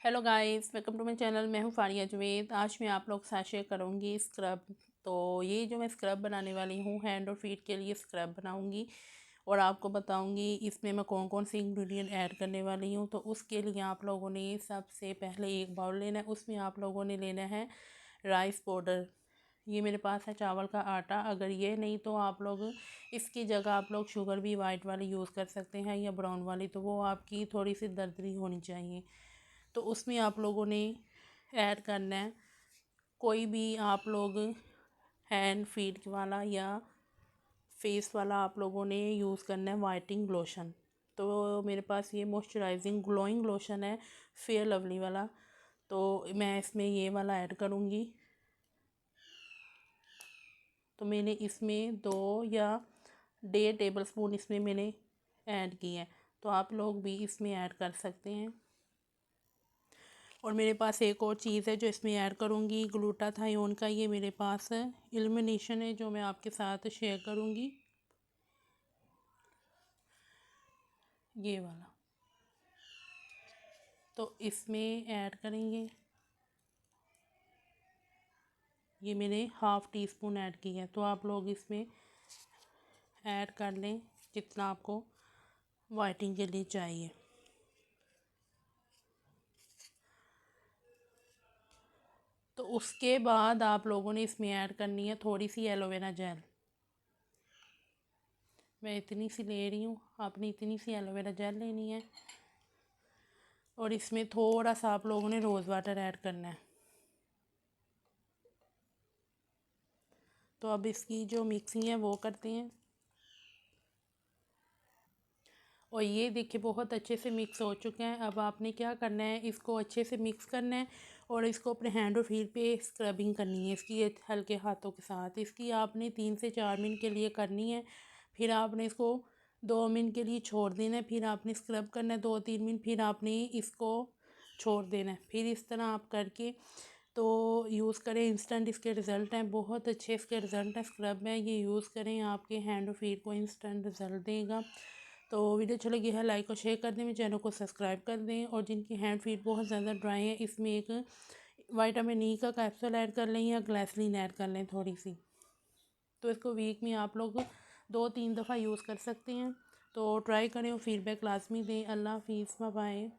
Hello guys, welcome to my channel. मैं हूँ फारिया जुवेद। आज मैं आप लोग के साथ शेयर करूँगी स्क्रब। तो ये जो मैं स्क्रब बनाने वाली हूँ, हैंड और फीट के लिए स्क्रब बनाऊँगी और आपको बताऊँगी इसमें मैं कौन कौन से इंग्रेडिएंट ऐड करने वाली हूँ। तो उसके लिए आप लोगों ने सबसे पहले एक बाउल लेना है, उसमें आप लोगों ने लेना है राइस पाउडर। ये मेरे पास है चावल का आटा। अगर ये नहीं तो आप लोग इसकी जगह आप लोग शुगर भी वाइट वाली यूज़ कर सकते हैं या ब्राउन वाली, तो वो आपकी थोड़ी सी दरदरी होनी चाहिए। तो उसमें आप लोगों ने ऐड करना है कोई भी आप लोग हैंड फीट वाला या फेस वाला आप लोगों ने यूज़ करना है वाइटनिंग लोशन। तो मेरे पास ये मॉइस्चराइजिंग ग्लोइंग लोशन है फेयर लवली वाला, तो मैं इसमें ये वाला ऐड करूँगी। तो मैंने इसमें 2 या 1.5 टेबल स्पून इसमें मैंने ऐड किए हैं, तो आप लोग भी इसमें ऐड कर सकते हैं। और मेरे पास एक और चीज़ है जो इसमें ऐड करूँगी, ग्लूटाथायोन का। ये मेरे पास है इल्यूमिनेशन है जो मैं आपके साथ शेयर करूँगी, ये वाला। तो इसमें ऐड करेंगे, ये मैंने हाफ़ टी स्पून ऐड की है। तो आप लोग इसमें ऐड कर लें जितना आपको वाइटनिंग के लिए चाहिए। तो उसके बाद आप लोगों ने इसमें ऐड करनी है थोड़ी सी एलोवेरा जेल। मैं इतनी सी ले रही हूँ, आपने इतनी सी एलोवेरा जेल लेनी है। और इसमें थोड़ा सा आप लोगों ने रोज़ वाटर ऐड करना है। तो अब इसकी जो मिक्सिंग है वो करते हैं। और ये देखिए बहुत अच्छे से मिक्स हो चुके हैं। अब आपने क्या करना है, इसको अच्छे से मिक्स करना है और इसको अपने हैंड और फीट पे स्क्रबिंग करनी है इसकी, हल्के हाथों के साथ। इसकी आपने 3 से 4 मिनट के लिए करनी है। फिर आपने इसको 2 मिनट के लिए छोड़ देना है। फिर आपने स्क्रब करना है 2-3 मिनट, फिर आपने इसको छोड़ देना है। फिर इस तरह आप करके तो यूज़ करें। इंस्टेंट इसके रिज़ल्ट हैं, बहुत अच्छे इसके रिज़ल्ट हैं। स्क्रब है, ये यूज़ करें, आपके हैंड और फीट को इंस्टेंट रिज़ल्ट देगा। तो वीडियो अच्छा लगी है लाइक और शेयर कर दें, मेरे चैनल को सब्सक्राइब कर दें। और जिनकी हैंड फीट बहुत ज़्यादा ड्राई है, इसमें एक विटामिन ई का कैप्सूल ऐड कर लें या ग्लिसरीन ऐड कर लें थोड़ी सी। तो इसको वीक में आप लोग 2-3 दफ़ा यूज़ कर सकते हैं। तो ट्राई करें और फीडबैक लाजमी दें। अल्लाह हाफिज़, बाय बाय।